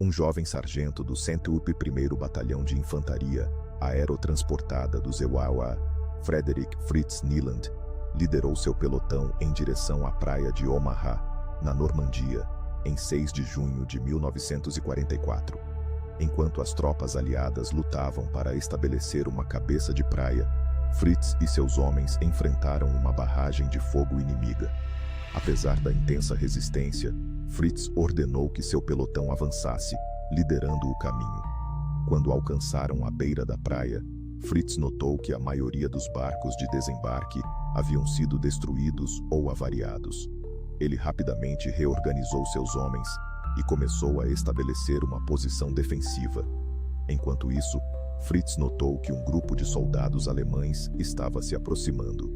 Um jovem sargento do 101º Batalhão de Infantaria Aerotransportada dos EUAUA, Frederick Fritz Nieland, liderou seu pelotão em direção à praia de Omaha, na Normandia, em 6 de junho de 1944. Enquanto as tropas aliadas lutavam para estabelecer uma cabeça de praia, Fritz e seus homens enfrentaram uma barragem de fogo inimiga. Apesar da intensa resistência, Fritz ordenou que seu pelotão avançasse, liderando o caminho. Quando alcançaram a beira da praia, Fritz notou que a maioria dos barcos de desembarque haviam sido destruídos ou avariados. Ele rapidamente reorganizou seus homens e começou a estabelecer uma posição defensiva. Enquanto isso, Fritz notou que um grupo de soldados alemães estava se aproximando.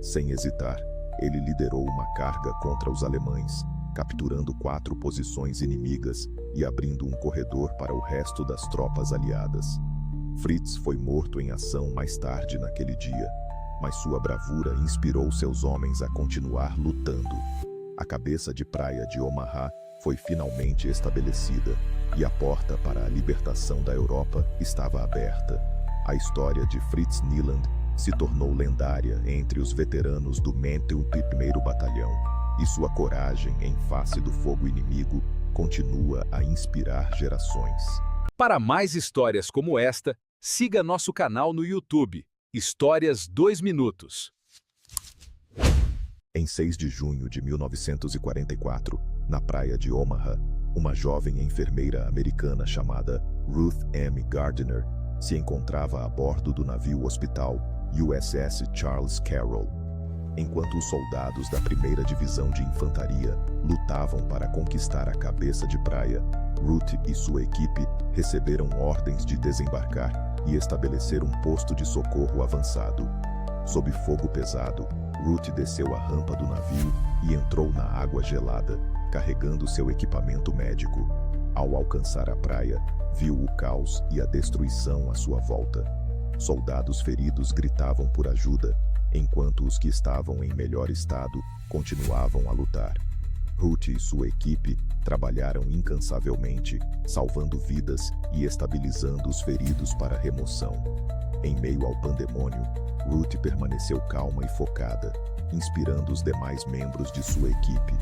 Sem hesitar, ele liderou uma carga contra os alemães, capturando 4 posições inimigas e abrindo um corredor para o resto das tropas aliadas. Fritz foi morto em ação mais tarde naquele dia, mas sua bravura inspirou seus homens a continuar lutando. A cabeça de praia de Omaha foi finalmente estabelecida e a porta para a libertação da Europa estava aberta. A história de Fritz Nieland se tornou lendária entre os veteranos do 101º Batalhão, e sua coragem em face do fogo inimigo continua a inspirar gerações. Para mais histórias como esta, siga nosso canal no YouTube, Histórias 2 Minutos. Em 6 de junho de 1944, na praia de Omaha, uma jovem enfermeira americana chamada Ruth M. Gardiner se encontrava a bordo do navio hospital USS Charles Carroll. Enquanto os soldados da 1ª Divisão de Infantaria lutavam para conquistar a cabeça de praia, Ruth e sua equipe receberam ordens de desembarcar e estabelecer um posto de socorro avançado. Sob fogo pesado, Ruth desceu a rampa do navio e entrou na água gelada, carregando seu equipamento médico. Ao alcançar a praia, viu o caos e a destruição à sua volta. Soldados feridos gritavam por ajuda, enquanto os que estavam em melhor estado continuavam a lutar. Ruth e sua equipe trabalharam incansavelmente, salvando vidas e estabilizando os feridos para remoção. Em meio ao pandemônio, Ruth permaneceu calma e focada, inspirando os demais membros de sua equipe.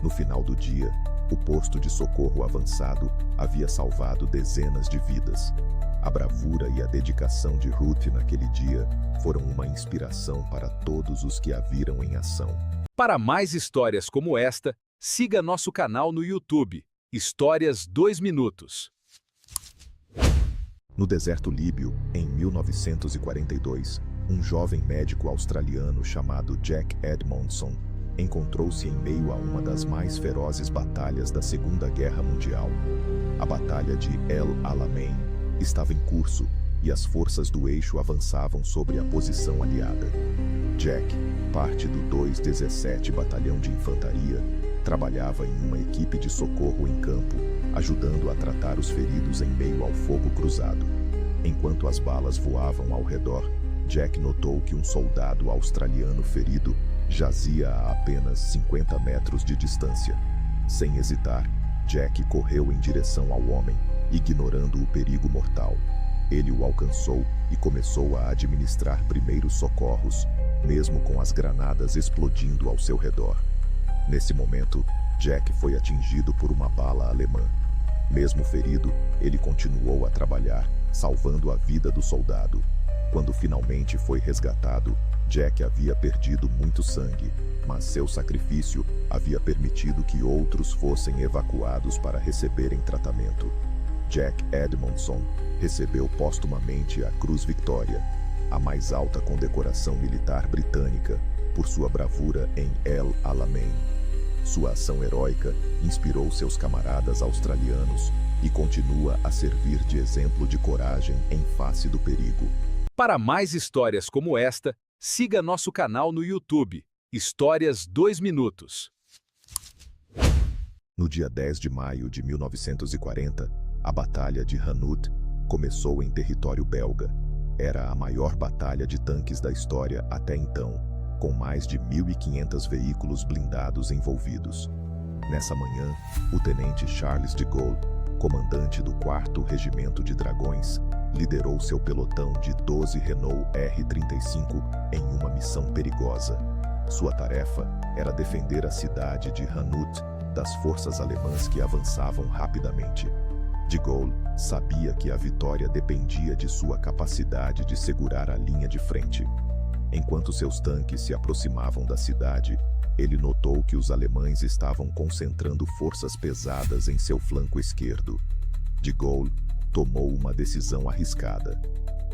No final do dia, o posto de socorro avançado havia salvado dezenas de vidas. A bravura e a dedicação de Ruth naquele dia foram uma inspiração para todos os que a viram em ação. Para mais histórias como esta, siga nosso canal no YouTube, Histórias 2 Minutos. No deserto líbio, em 1942, um jovem médico australiano chamado Jack Edmondson encontrou-se em meio a uma das mais ferozes batalhas da Segunda Guerra Mundial. A Batalha de El Alamein estava em curso e as forças do eixo avançavam sobre a posição aliada. Jack, parte do 217 Batalhão de Infantaria, trabalhava em uma equipe de socorro em campo, ajudando a tratar os feridos em meio ao fogo cruzado. Enquanto as balas voavam ao redor, Jack notou que um soldado australiano ferido jazia a apenas 50 metros de distância. Sem hesitar, Jack correu em direção ao homem, ignorando o perigo mortal. Ele o alcançou e começou a administrar primeiros socorros, mesmo com as granadas explodindo ao seu redor. Nesse momento, Jack foi atingido por uma bala alemã. Mesmo ferido, ele continuou a trabalhar, salvando a vida do soldado. Quando finalmente foi resgatado, Jack havia perdido muito sangue, mas seu sacrifício havia permitido que outros fossem evacuados para receberem tratamento. Jack Edmondson recebeu póstumamente a Cruz Victoria, a mais alta condecoração militar britânica, por sua bravura em El Alamein. Sua ação heróica inspirou seus camaradas australianos e continua a servir de exemplo de coragem em face do perigo. Para mais histórias como esta, siga nosso canal no YouTube, Histórias 2 Minutos. No dia 10 de maio de 1940, a Batalha de Hanout começou em território belga. Era a maior batalha de tanques da história até então, com mais de 1.500 veículos blindados envolvidos. Nessa manhã, o tenente Charles de Gaulle comandante do 4º Regimento de Dragões, liderou seu pelotão de 12 Renault R-35 em uma missão perigosa. Sua tarefa era defender a cidade de Hanut das forças alemãs que avançavam rapidamente. De Gaulle sabia que a vitória dependia de sua capacidade de segurar a linha de frente. Enquanto seus tanques se aproximavam da cidade, ele notou que os alemães estavam concentrando forças pesadas em seu flanco esquerdo. De Gaulle tomou uma decisão arriscada.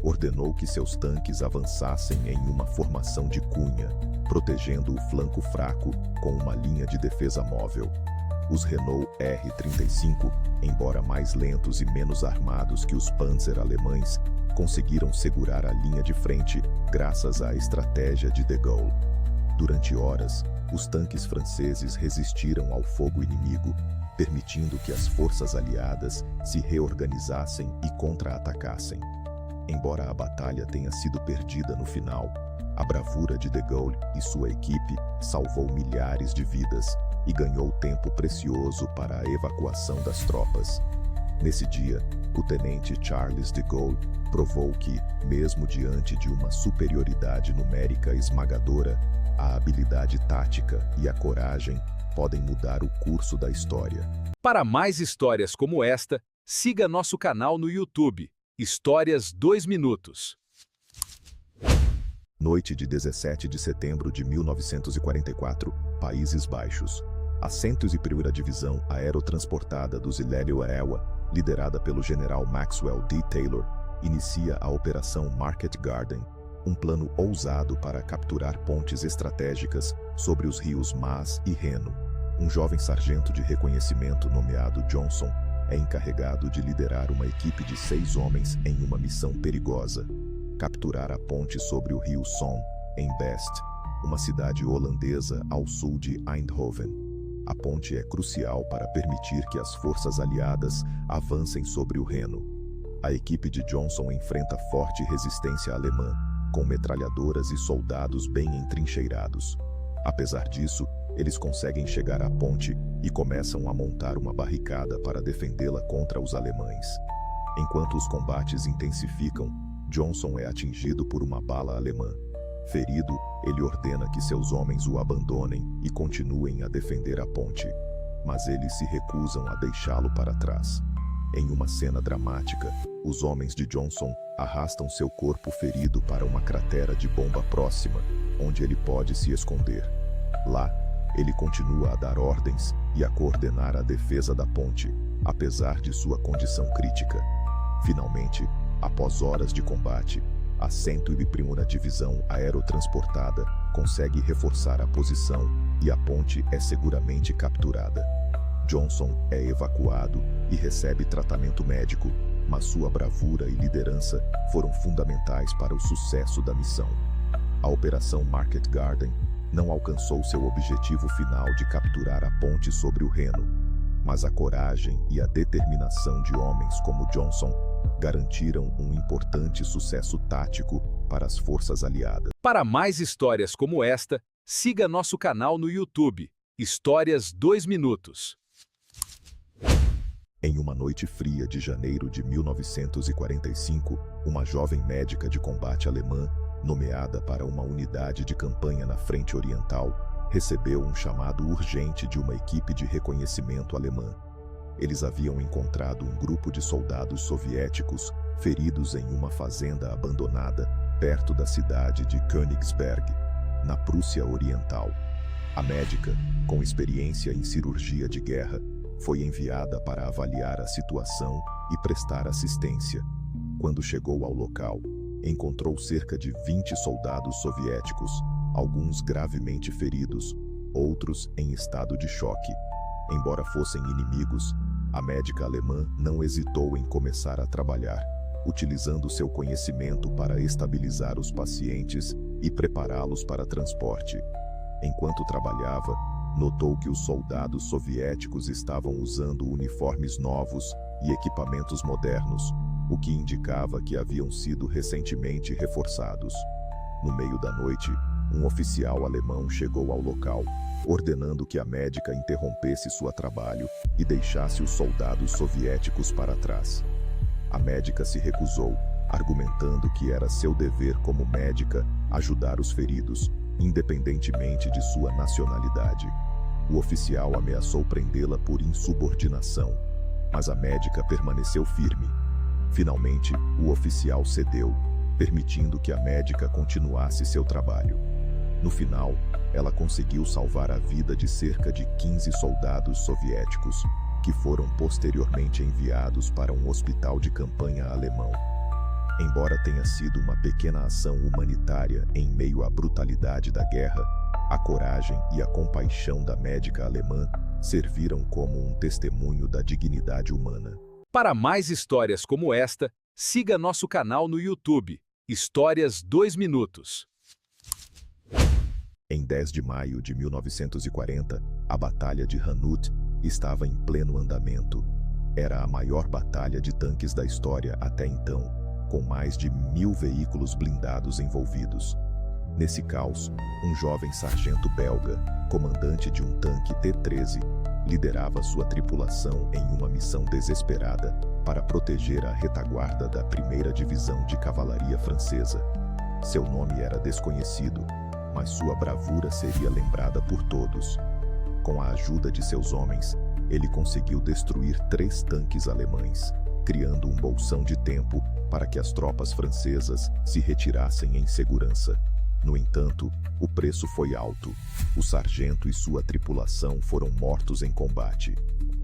Ordenou que seus tanques avançassem em uma formação de cunha, protegendo o flanco fraco com uma linha de defesa móvel. Os Renault R-35, embora mais lentos e menos armados que os Panzer alemães, conseguiram segurar a linha de frente graças à estratégia de Gaulle. Durante horas, os tanques franceses resistiram ao fogo inimigo, permitindo que as forças aliadas se reorganizassem e contra-atacassem. Embora a batalha tenha sido perdida no final, a bravura de Gaulle e sua equipe salvou milhares de vidas e ganhou tempo precioso para a evacuação das tropas. Nesse dia, o tenente Charles de Gaulle provou que, mesmo diante de uma superioridade numérica esmagadora, a habilidade tática e a coragem podem mudar o curso da história. Para mais histórias como esta, siga nosso canal no YouTube, Histórias 2 Minutos. Noite de 17 de setembro de 1944, Países Baixos. A 101ª Divisão Aerotransportada dos Hilério Ewa, liderada pelo general Maxwell D. Taylor, inicia a Operação Market Garden, um plano ousado para capturar pontes estratégicas sobre os rios Maas e Reno. Um jovem sargento de reconhecimento nomeado Johnson é encarregado de liderar uma equipe de 6 homens em uma missão perigosa: capturar a ponte sobre o rio Somme, em Best, uma cidade holandesa ao sul de Eindhoven. A ponte é crucial para permitir que as forças aliadas avancem sobre o Reno. A equipe de Johnson enfrenta forte resistência alemã, com metralhadoras e soldados bem entrincheirados. Apesar disso, eles conseguem chegar à ponte e começam a montar uma barricada para defendê-la contra os alemães. Enquanto os combates intensificam, Johnson é atingido por uma bala alemã. Ferido, ele ordena que seus homens o abandonem e continuem a defender a ponte. Mas eles se recusam a deixá-lo para trás. Em uma cena dramática, os homens de Johnson arrastam seu corpo ferido para uma cratera de bomba próxima, onde ele pode se esconder. Lá, ele continua a dar ordens e a coordenar a defesa da ponte, apesar de sua condição crítica. Finalmente, após horas de combate, a 101ª Divisão Aerotransportada consegue reforçar a posição e a ponte é seguramente capturada. Johnson é evacuado e recebe tratamento médico, mas sua bravura e liderança foram fundamentais para o sucesso da missão. A Operação Market Garden não alcançou seu objetivo final de capturar a ponte sobre o Reno, mas a coragem e a determinação de homens como Johnson garantiram um importante sucesso tático para as forças aliadas. Para mais histórias como esta, siga nosso canal no YouTube, Histórias 2 Minutos. Em uma noite fria de janeiro de 1945, uma jovem médica de combate alemã, nomeada para uma unidade de campanha na Frente Oriental, recebeu um chamado urgente de uma equipe de reconhecimento alemã. Eles haviam encontrado um grupo de soldados soviéticos feridos em uma fazenda abandonada perto da cidade de Königsberg, na Prússia Oriental. A médica, com experiência em cirurgia de guerra, foi enviada para avaliar a situação e prestar assistência. Quando chegou ao local, encontrou cerca de 20 soldados soviéticos, alguns gravemente feridos, outros em estado de choque. Embora fossem inimigos, a médica alemã não hesitou em começar a trabalhar, utilizando seu conhecimento para estabilizar os pacientes e prepará-los para transporte. Enquanto trabalhava, notou que os soldados soviéticos estavam usando uniformes novos e equipamentos modernos, o que indicava que haviam sido recentemente reforçados. No meio da noite, um oficial alemão chegou ao local, ordenando que a médica interrompesse seu trabalho e deixasse os soldados soviéticos para trás. A médica se recusou, argumentando que era seu dever como médica ajudar os feridos, independentemente de sua nacionalidade. O oficial ameaçou prendê-la por insubordinação, mas a médica permaneceu firme. Finalmente, o oficial cedeu, permitindo que a médica continuasse seu trabalho. No final, ela conseguiu salvar a vida de cerca de 15 soldados soviéticos, que foram posteriormente enviados para um hospital de campanha alemão. Embora tenha sido uma pequena ação humanitária em meio à brutalidade da guerra, a coragem e a compaixão da médica alemã serviram como um testemunho da dignidade humana. Para mais histórias como esta, siga nosso canal no YouTube, Histórias 2 Minutos. Em 10 de maio de 1940, a Batalha de Hanut estava em pleno andamento. Era a maior batalha de tanques da história até então, com mais de 1000 veículos blindados envolvidos. Nesse caos, um jovem sargento belga, comandante de um tanque T-13, liderava sua tripulação em uma missão desesperada para proteger a retaguarda da 1ª Divisão de Cavalaria Francesa. Seu nome era desconhecido, mas sua bravura seria lembrada por todos. Com a ajuda de seus homens, ele conseguiu destruir 3 tanques alemães, criando um bolsão de tempo para que as tropas francesas se retirassem em segurança. No entanto, o preço foi alto. O sargento e sua tripulação foram mortos em combate.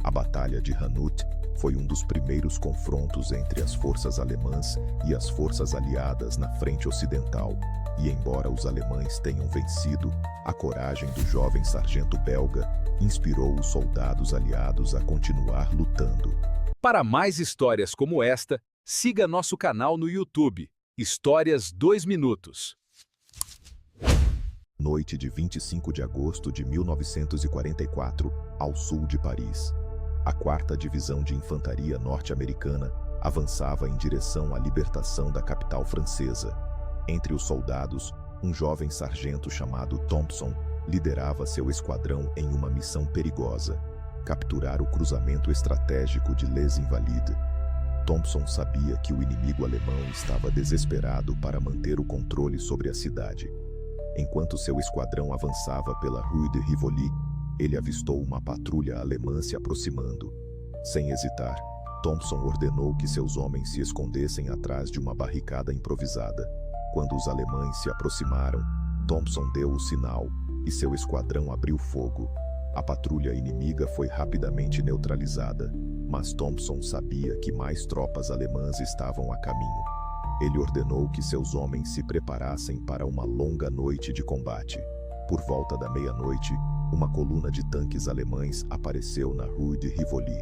A Batalha de Hanut foi um dos primeiros confrontos entre as forças alemãs e as forças aliadas na frente ocidental. E embora os alemães tenham vencido, a coragem do jovem sargento belga inspirou os soldados aliados a continuar lutando. Para mais histórias como esta, siga nosso canal no YouTube, Histórias 2 Minutos. Noite de 25 de agosto de 1944, ao sul de Paris. A 4ª Divisão de Infantaria norte-americana avançava em direção à libertação da capital francesa. Entre os soldados, um jovem sargento chamado Thompson liderava seu esquadrão em uma missão perigosa: capturar o cruzamento estratégico de Les Invalides. Thompson sabia que o inimigo alemão estava desesperado para manter o controle sobre a cidade. Enquanto seu esquadrão avançava pela Rue de Rivoli, ele avistou uma patrulha alemã se aproximando. Sem hesitar, Thompson ordenou que seus homens se escondessem atrás de uma barricada improvisada. Quando os alemães se aproximaram, Thompson deu o sinal e seu esquadrão abriu fogo. A patrulha inimiga foi rapidamente neutralizada, mas Thompson sabia que mais tropas alemãs estavam a caminho. Ele ordenou que seus homens se preparassem para uma longa noite de combate. Por volta da meia-noite, uma coluna de tanques alemães apareceu na Rue de Rivoli.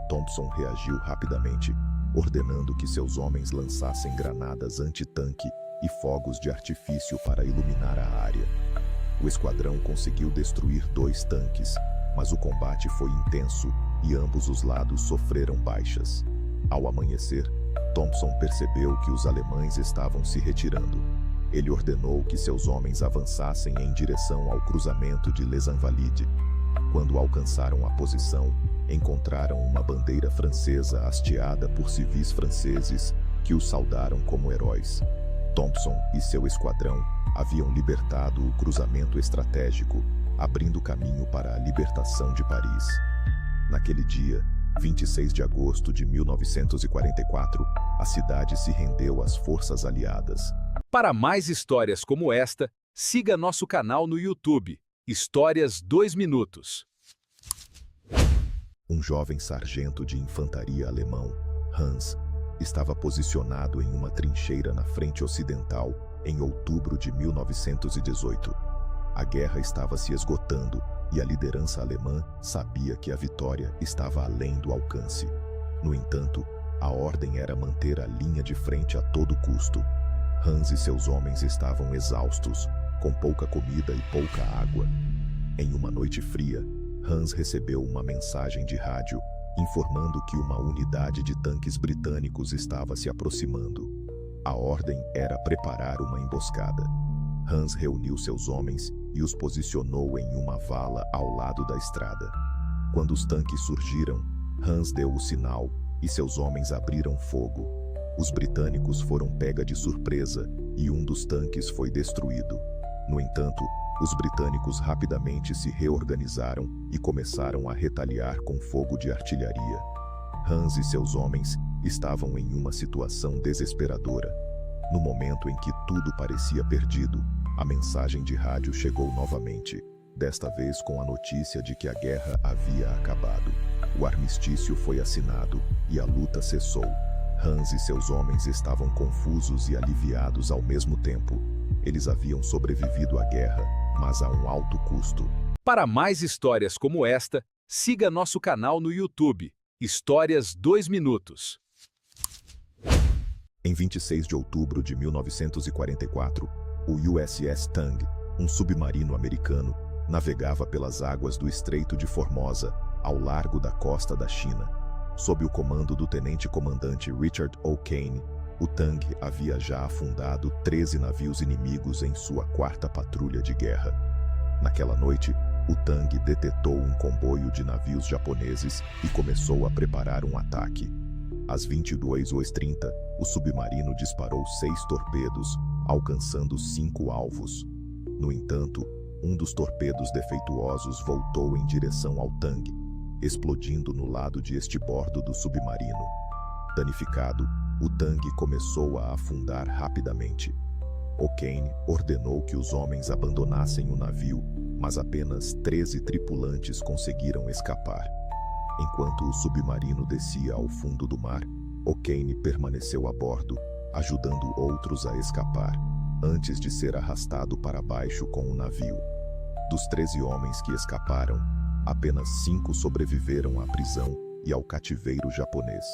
Thompson reagiu rapidamente, ordenando que seus homens lançassem granadas anti-tanque e fogos de artifício para iluminar a área. O esquadrão conseguiu destruir 2 tanques, mas o combate foi intenso e ambos os lados sofreram baixas. Ao amanhecer, Thompson percebeu que os alemães estavam se retirando. Ele ordenou que seus homens avançassem em direção ao cruzamento de Les Invalides. Quando alcançaram a posição, encontraram uma bandeira francesa hasteada por civis franceses que os saudaram como heróis. Thompson e seu esquadrão haviam libertado o cruzamento estratégico, abrindo caminho para a libertação de Paris. Naquele dia, 26 de agosto de 1944, a cidade se rendeu às forças aliadas. Para mais histórias como esta, siga nosso canal no YouTube, Histórias 2 Minutos. Um jovem sargento de infantaria alemão, Hans, estava posicionado em uma trincheira na frente ocidental em outubro de 1918. A guerra estava se esgotando e a liderança alemã sabia que a vitória estava além do alcance. No entanto, a ordem era manter a linha de frente a todo custo. Hans e seus homens estavam exaustos, com pouca comida e pouca água. Em uma noite fria, Hans recebeu uma mensagem de rádio informando que uma unidade de tanques britânicos estava se aproximando. A ordem era preparar uma emboscada. Hans reuniu seus homens e os posicionou em uma vala ao lado da estrada. Quando os tanques surgiram, Hans deu o sinal e seus homens abriram fogo. Os britânicos foram pega de surpresa e um dos tanques foi destruído. No entanto, os britânicos rapidamente se reorganizaram e começaram a retaliar com fogo de artilharia. Hans e seus homens estavam em uma situação desesperadora. No momento em que tudo parecia perdido, a mensagem de rádio chegou novamente, desta vez com a notícia de que a guerra havia acabado. O armistício foi assinado e a luta cessou. Hans e seus homens estavam confusos e aliviados ao mesmo tempo. Eles haviam sobrevivido à guerra, mas a um alto custo. Para mais histórias como esta, siga nosso canal no YouTube, Histórias 2 Minutos. Em 26 de outubro de 1944, o USS Tang, um submarino americano, navegava pelas águas do Estreito de Formosa, ao largo da costa da China. Sob o comando do tenente-comandante Richard O'Kane, o Tang havia já afundado 13 navios inimigos em sua quarta patrulha de guerra. Naquela noite, o Tang detetou um comboio de navios japoneses e começou a preparar um ataque. Às 22h30, o submarino disparou 6 torpedos, alcançando 5 alvos. No entanto, um dos torpedos defeituosos voltou em direção ao Tang, explodindo no lado de estibordo do submarino. Danificado, o Tang começou a afundar rapidamente. O'Kane ordenou que os homens abandonassem o navio, mas apenas 13 tripulantes conseguiram escapar. Enquanto o submarino descia ao fundo do mar, O'Kane permaneceu a bordo, ajudando outros a escapar, antes de ser arrastado para baixo com o navio. Dos 13 homens que escaparam, apenas 5 sobreviveram à prisão e ao cativeiro japonês.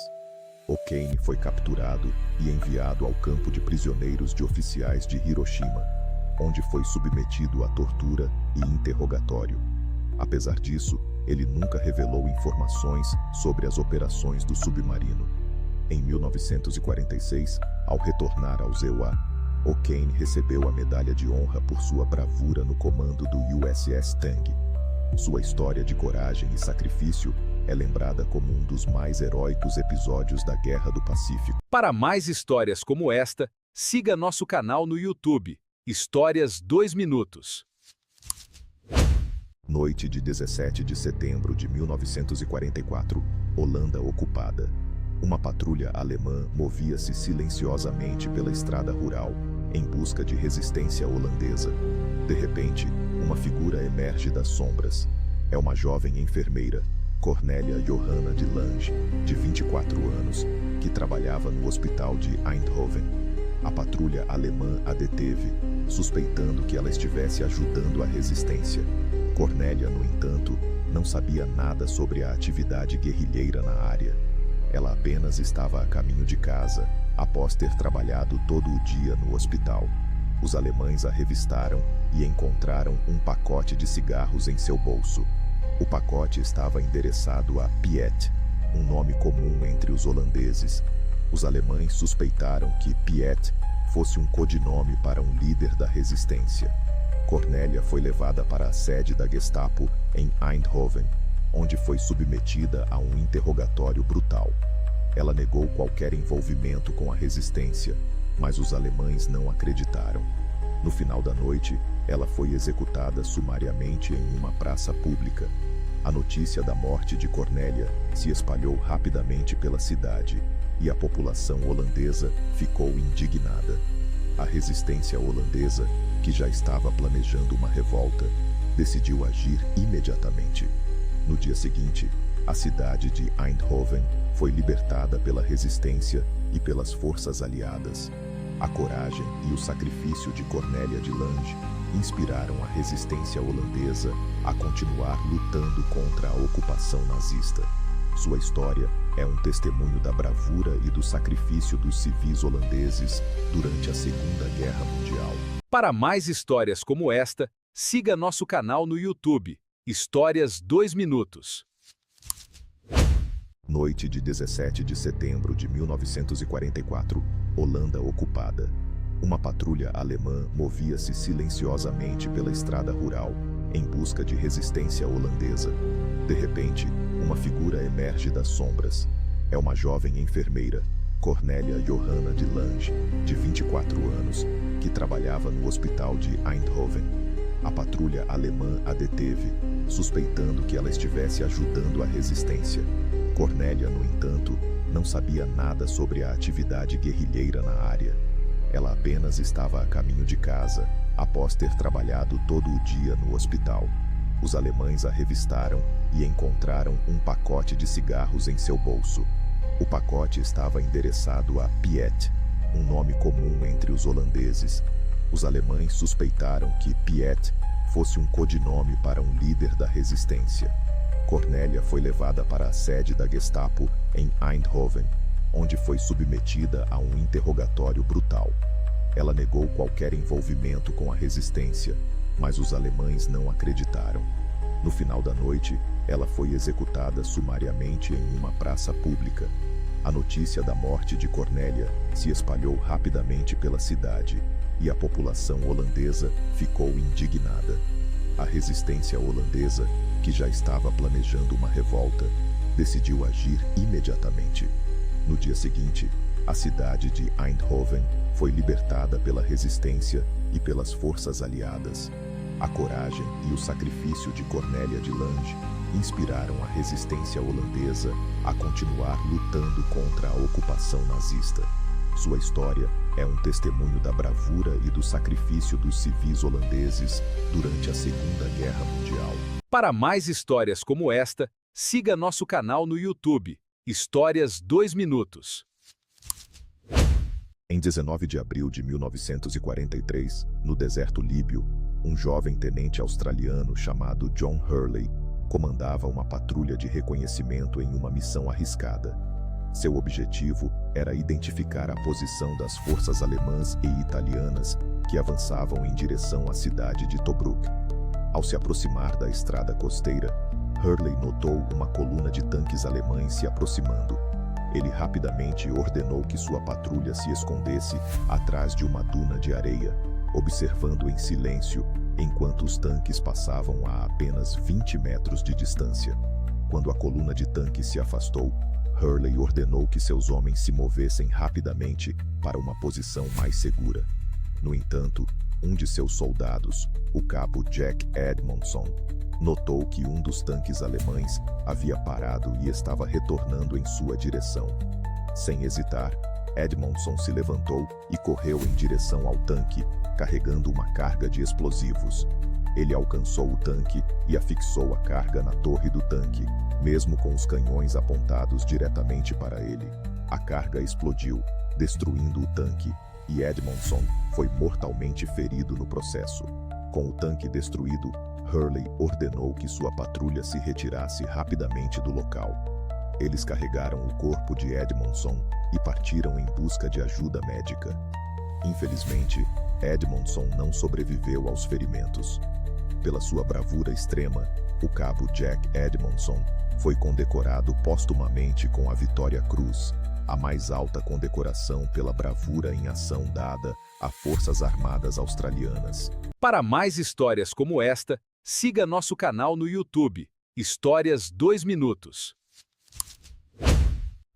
O'Kane foi capturado e enviado ao campo de prisioneiros de oficiais de Hiroshima, onde foi submetido a tortura e interrogatório. Apesar disso, ele nunca revelou informações sobre as operações do submarino. Em 1946, ao retornar ao EUA, O'Kane recebeu a medalha de honra por sua bravura no comando do USS Tang. Sua história de coragem e sacrifício é lembrada como um dos mais heróicos episódios da Guerra do Pacífico. Para mais histórias como esta, siga nosso canal no YouTube, Histórias 2 Minutos. Noite de 17 de setembro de 1944, Holanda ocupada. Uma patrulha alemã movia-se silenciosamente pela estrada rural, em busca de resistência holandesa. De repente, uma figura emerge das sombras. É uma jovem enfermeira, Cornélia Johanna de Lange, de 24 anos, que trabalhava no hospital de Eindhoven. A patrulha alemã a deteve, suspeitando que ela estivesse ajudando a resistência. Cornélia, no entanto, não sabia nada sobre a atividade guerrilheira na área. Ela apenas estava a caminho de casa, após ter trabalhado todo o dia no hospital. Os alemães a revistaram e encontraram um pacote de cigarros em seu bolso. O pacote estava endereçado a Piet, um nome comum entre os holandeses. Os alemães suspeitaram que Piet fosse um codinome para um líder da resistência. Cornélia foi levada para a sede da Gestapo em Eindhoven, onde foi submetida a um interrogatório brutal. Ela negou qualquer envolvimento com a resistência, mas os alemães não acreditaram. No final da noite, ela foi executada sumariamente em uma praça pública. A notícia da morte de Cornélia se espalhou rapidamente pela cidade e a população holandesa ficou indignada. A resistência holandesa, que já estava planejando uma revolta, decidiu agir imediatamente. No dia seguinte, a cidade de Eindhoven foi libertada pela resistência e pelas forças aliadas. A coragem e o sacrifício de Cornélia de Lange inspiraram a resistência holandesa a continuar lutando contra a ocupação nazista. Sua história é um testemunho da bravura e do sacrifício dos civis holandeses durante a Segunda Guerra Mundial. Para mais histórias como esta, siga nosso canal no YouTube, Histórias 2 Minutos. Noite de 17 de setembro de 1944, Holanda ocupada. Uma patrulha alemã movia-se silenciosamente pela estrada rural, em busca de resistência holandesa. De repente, uma figura emerge das sombras. É uma jovem enfermeira, Cornélia Johanna de Lange, de 24 anos, que trabalhava no hospital de Eindhoven. A patrulha alemã a deteve, suspeitando que ela estivesse ajudando a resistência. Cornélia, no entanto, não sabia nada sobre a atividade guerrilheira na área. Ela apenas estava a caminho de casa, após ter trabalhado todo o dia no hospital. Os alemães a revistaram e encontraram um pacote de cigarros em seu bolso. O pacote estava endereçado a Piet, um nome comum entre os holandeses. Os alemães suspeitaram que Piet fosse um codinome para um líder da resistência. Cornélia foi levada para a sede da Gestapo em Eindhoven, onde foi submetida a um interrogatório brutal. Ela negou qualquer envolvimento com a resistência, mas os alemães não acreditaram. No final da noite, ela foi executada sumariamente em uma praça pública. A notícia da morte de Cornélia se espalhou rapidamente pela cidade e a população holandesa ficou indignada. A resistência holandesa, que já estava planejando uma revolta, decidiu agir imediatamente. No dia seguinte, a cidade de Eindhoven foi libertada pela resistência e pelas forças aliadas. A coragem e o sacrifício de Cornélia de Lange inspiraram a resistência holandesa a continuar lutando contra a ocupação nazista. Sua história é um testemunho da bravura e do sacrifício dos civis holandeses durante a Segunda Guerra Mundial. Para mais histórias como esta, siga nosso canal no YouTube, Histórias 2 Minutos. Em 19 de abril de 1943, no deserto líbio, um jovem tenente australiano chamado John Hurley comandava uma patrulha de reconhecimento em uma missão arriscada. Seu objetivo era identificar a posição das forças alemãs e italianas que avançavam em direção à cidade de Tobruk. Ao se aproximar da estrada costeira, Hurley notou uma coluna de tanques alemães se aproximando. Ele rapidamente ordenou que sua patrulha se escondesse atrás de uma duna de areia, observando em silêncio enquanto os tanques passavam a apenas 20 metros de distância. Quando a coluna de tanques se afastou, Hurley ordenou que seus homens se movessem rapidamente para uma posição mais segura. No entanto, um de seus soldados, o cabo Jack Edmondson, notou que um dos tanques alemães havia parado e estava retornando em sua direção. Sem hesitar, Edmondson se levantou e correu em direção ao tanque, carregando uma carga de explosivos. Ele alcançou o tanque e afixou a carga na torre do tanque, mesmo com os canhões apontados diretamente para ele. A carga explodiu, destruindo o tanque, e Edmondson foi mortalmente ferido no processo. Com o tanque destruído, Hurley ordenou que sua patrulha se retirasse rapidamente do local. Eles carregaram o corpo de Edmondson e partiram em busca de ajuda médica. Infelizmente, Edmondson não sobreviveu aos ferimentos. Pela sua bravura extrema, o cabo Jack Edmondson foi condecorado póstumamente com a Vitória Cruz, a mais alta condecoração pela bravura em ação dada a Forças Armadas Australianas. Para mais histórias como esta, siga nosso canal no YouTube, Histórias 2 Minutos.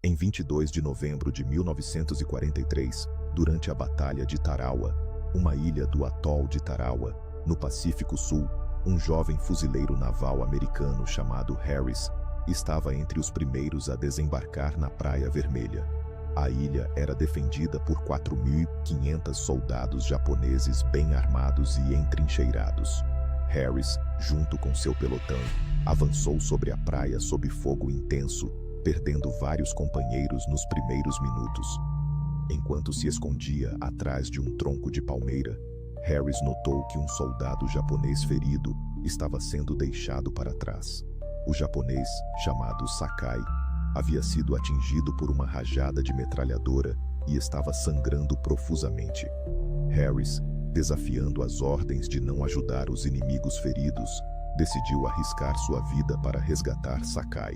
Em 22 de novembro de 1943, durante a Batalha de Tarawa, uma ilha do atol de Tarawa, no Pacífico Sul, um jovem fuzileiro naval americano chamado Harris estava entre os primeiros a desembarcar na Praia Vermelha. A ilha era defendida por 4.500 soldados japoneses bem armados e entrincheirados. Harris, junto com seu pelotão, avançou sobre a praia sob fogo intenso, perdendo vários companheiros nos primeiros minutos. Enquanto se escondia atrás de um tronco de palmeira, Harris notou que um soldado japonês ferido estava sendo deixado para trás. O japonês, chamado Sakai, havia sido atingido por uma rajada de metralhadora e estava sangrando profusamente. Harris, desafiando as ordens de não ajudar os inimigos feridos, decidiu arriscar sua vida para resgatar Sakai.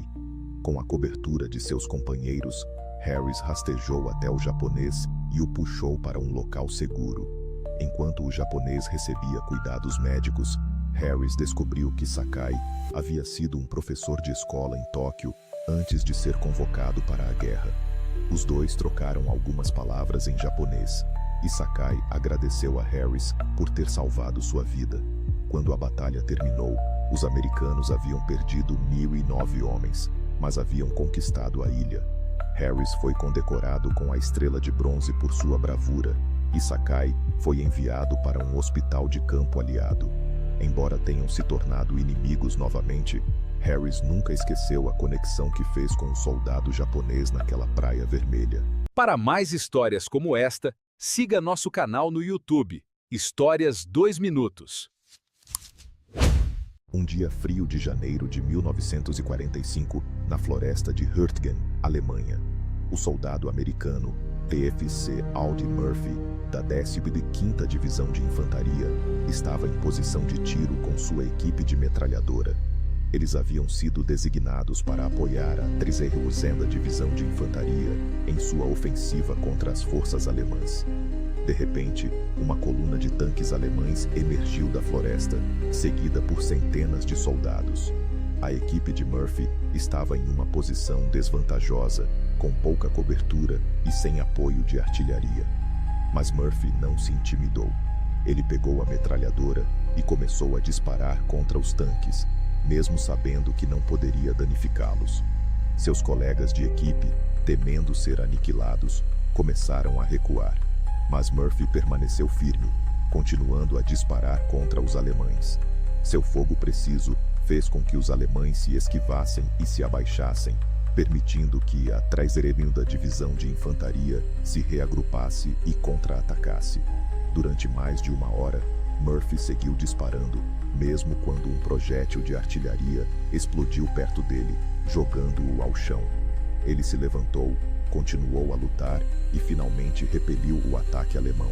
Com a cobertura de seus companheiros, Harris rastejou até o japonês e o puxou para um local seguro. Enquanto o japonês recebia cuidados médicos, Harris descobriu que Sakai havia sido um professor de escola em Tóquio antes de ser convocado para a guerra. Os dois trocaram algumas palavras em japonês, e Sakai agradeceu a Harris por ter salvado sua vida. Quando a batalha terminou, os americanos haviam perdido 1.009 homens, mas haviam conquistado a ilha. Harris foi condecorado com a Estrela de Bronze por sua bravura, e Sakai foi enviado para um hospital de campo aliado. Embora tenham se tornado inimigos novamente, Harris nunca esqueceu a conexão que fez com o soldado japonês naquela praia vermelha. Para mais histórias como esta, siga nosso canal no YouTube, Histórias 2 Minutos. Um dia frio de janeiro de 1945, na floresta de Hürtgen, Alemanha, o soldado americano TFC Audie Murphy, da 15ª Divisão de Infantaria, estava em posição de tiro com sua equipe de metralhadora. Eles haviam sido designados para apoiar a 32ª Divisão de Infantaria em sua ofensiva contra as forças alemãs. De repente, uma coluna de tanques alemães emergiu da floresta, seguida por centenas de soldados. A equipe de Murphy estava em uma posição desvantajosa, com pouca cobertura e sem apoio de artilharia. Mas Murphy não se intimidou. Ele pegou a metralhadora e começou a disparar contra os tanques, mesmo sabendo que não poderia danificá-los. Seus colegas de equipe, temendo ser aniquilados, começaram a recuar. Mas Murphy permaneceu firme, continuando a disparar contra os alemães. Seu fogo preciso fez com que os alemães se esquivassem e se abaixassem, permitindo que a 32ª Divisão de Infantaria se reagrupasse e contra-atacasse. Durante mais de uma hora, Murphy seguiu disparando, mesmo quando um projétil de artilharia explodiu perto dele, jogando-o ao chão. Ele se levantou, continuou a lutar e finalmente repeliu o ataque alemão.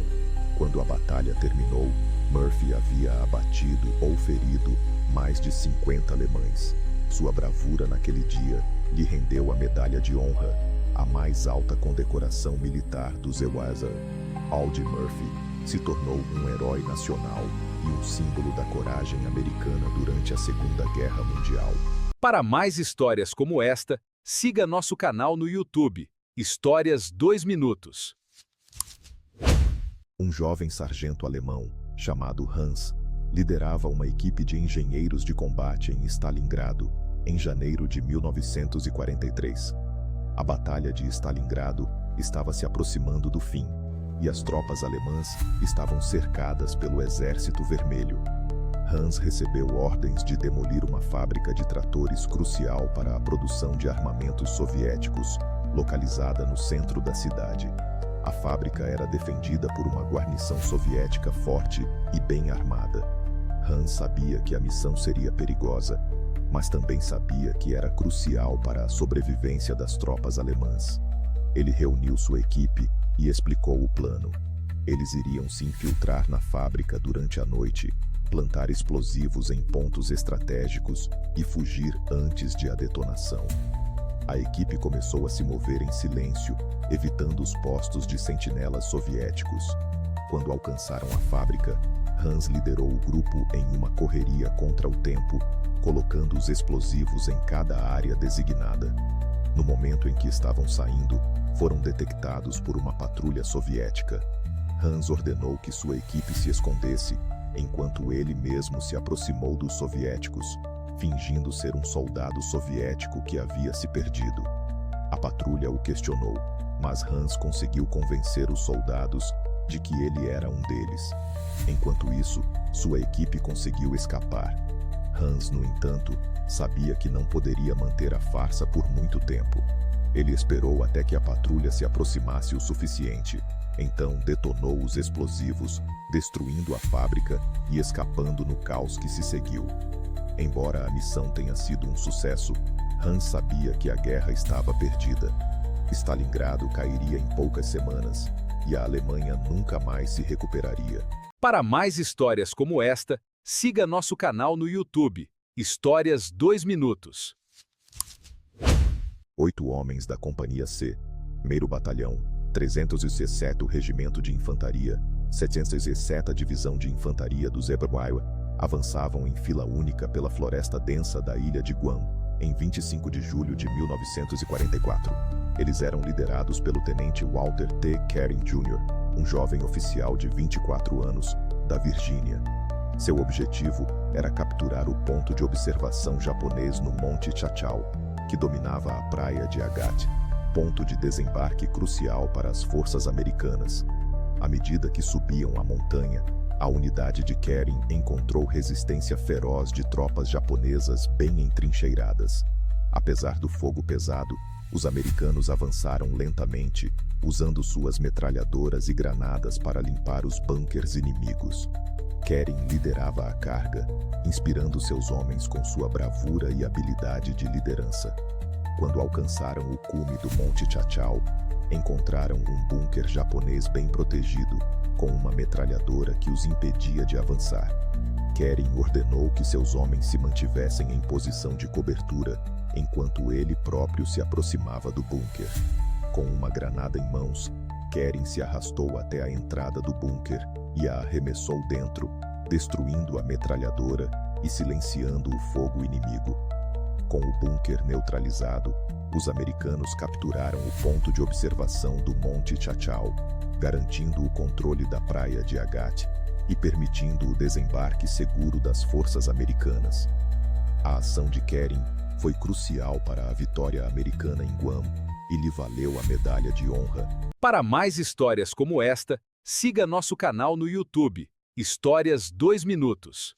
Quando a batalha terminou, Murphy havia abatido ou ferido mais de 50 alemães. Sua bravura naquele dia lhe rendeu a Medalha de Honra, a mais alta condecoração militar dos EWASA. Audie Murphy se tornou um herói nacional e um símbolo da coragem americana durante a Segunda Guerra Mundial. Para mais histórias como esta, siga nosso canal no YouTube, Histórias 2 Minutos. Um jovem sargento alemão, chamado Hans, liderava uma equipe de engenheiros de combate em Stalingrado, em janeiro de 1943. A Batalha de Stalingrado estava se aproximando do fim, e as tropas alemãs estavam cercadas pelo Exército Vermelho. Hans recebeu ordens de demolir uma fábrica de tratores crucial para a produção de armamentos soviéticos, localizada no centro da cidade. A fábrica era defendida por uma guarnição soviética forte e bem armada. Hans sabia que a missão seria perigosa, mas também sabia que era crucial para a sobrevivência das tropas alemãs. Ele reuniu sua equipe e explicou o plano. Eles iriam se infiltrar na fábrica durante a noite, plantar explosivos em pontos estratégicos e fugir antes de a detonação. A equipe começou a se mover em silêncio, evitando os postos de sentinelas soviéticos. Quando alcançaram a fábrica, Hans liderou o grupo em uma correria contra o tempo, colocando os explosivos em cada área designada. No momento em que estavam saindo, foram detectados por uma patrulha soviética. Hans ordenou que sua equipe se escondesse, enquanto ele mesmo se aproximou dos soviéticos, fingindo ser um soldado soviético que havia se perdido. A patrulha o questionou, mas Hans conseguiu convencer os soldados de que ele era um deles. Enquanto isso, sua equipe conseguiu escapar. Hans, no entanto, sabia que não poderia manter a farsa por muito tempo. Ele esperou até que a patrulha se aproximasse o suficiente. Então detonou os explosivos, destruindo a fábrica e escapando no caos que se seguiu. Embora a missão tenha sido um sucesso, Hans sabia que a guerra estava perdida. Stalingrado cairia em poucas semanas, e a Alemanha nunca mais se recuperaria. Para mais histórias como esta, siga nosso canal no YouTube, Histórias 2 Minutos. 8 homens da Companhia C, 1º Batalhão, 317º Regimento de Infantaria, 707ª Divisão de Infantaria do Zebrwire, avançavam em fila única pela floresta densa da ilha de Guam, em 25 de julho de 1944. Eles eram liderados pelo tenente Walter T. Kearing Jr., um jovem oficial de 24 anos, da Virgínia. Seu objetivo era capturar o ponto de observação japonês no Monte Chachao, que dominava a praia de Agat, ponto de desembarque crucial para as forças americanas. À medida que subiam a montanha, a unidade de Kearing encontrou resistência feroz de tropas japonesas bem entrincheiradas. Apesar do fogo pesado, os americanos avançaram lentamente, usando suas metralhadoras e granadas para limpar os bunkers inimigos. Kearing liderava a carga, inspirando seus homens com sua bravura e habilidade de liderança. Quando alcançaram o cume do Monte Chachao, encontraram um bunker japonês bem protegido, com uma metralhadora que os impedia de avançar. Kearing ordenou que seus homens se mantivessem em posição de cobertura, enquanto ele próprio se aproximava do bunker. Com uma granada em mãos, Kearing se arrastou até a entrada do bunker e a arremessou dentro, destruindo a metralhadora e silenciando o fogo inimigo. Com o bunker neutralizado, os americanos capturaram o ponto de observação do Monte Chachao, garantindo o controle da praia de Agat e permitindo o desembarque seguro das forças americanas. A ação de Kearing foi crucial para a vitória americana em Guam e lhe valeu a Medalha de Honra. Para mais histórias como esta, siga nosso canal no YouTube, Histórias 2 Minutos.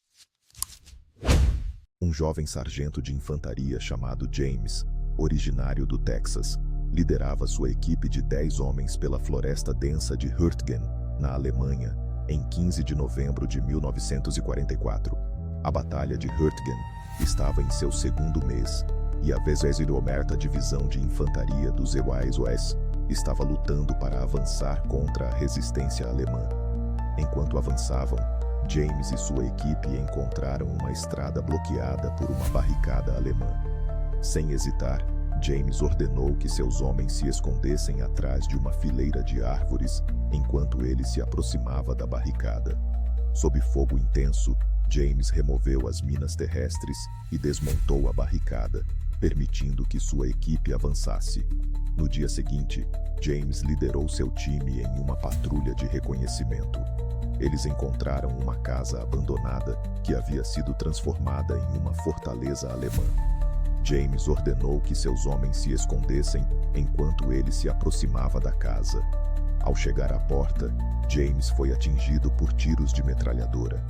Um jovem sargento de infantaria chamado James, originário do Texas, liderava sua equipe de 10 homens pela floresta densa de Hurtgen, na Alemanha, em 15 de novembro de 1944. A Batalha de Hurtgen estava em seu 2º mês, e a 29ª Divisão de Infantaria dos EWS estava lutando para avançar contra a resistência alemã. Enquanto avançavam, James e sua equipe encontraram uma estrada bloqueada por uma barricada alemã. Sem hesitar, James ordenou que seus homens se escondessem atrás de uma fileira de árvores enquanto ele se aproximava da barricada. Sob fogo intenso, James removeu as minas terrestres e desmontou a barricada, permitindo que sua equipe avançasse. No dia seguinte, James liderou seu time em uma patrulha de reconhecimento. Eles encontraram uma casa abandonada que havia sido transformada em uma fortaleza alemã. James ordenou que seus homens se escondessem enquanto ele se aproximava da casa. Ao chegar à porta, James foi atingido por tiros de metralhadora.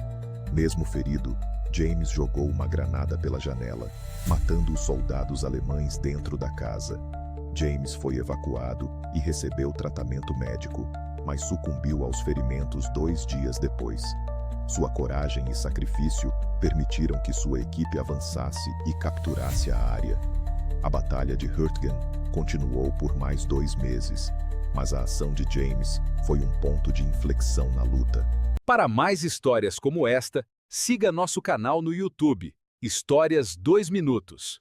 Mesmo ferido, James jogou uma granada pela janela, matando os soldados alemães dentro da casa. James foi evacuado e recebeu tratamento médico, mas sucumbiu aos ferimentos 2 dias depois. Sua coragem e sacrifício permitiram que sua equipe avançasse e capturasse a área. A Batalha de Hurtgen continuou por mais 2 meses, mas a ação de James foi um ponto de inflexão na luta. Para mais histórias como esta, siga nosso canal no YouTube, Histórias 2 Minutos.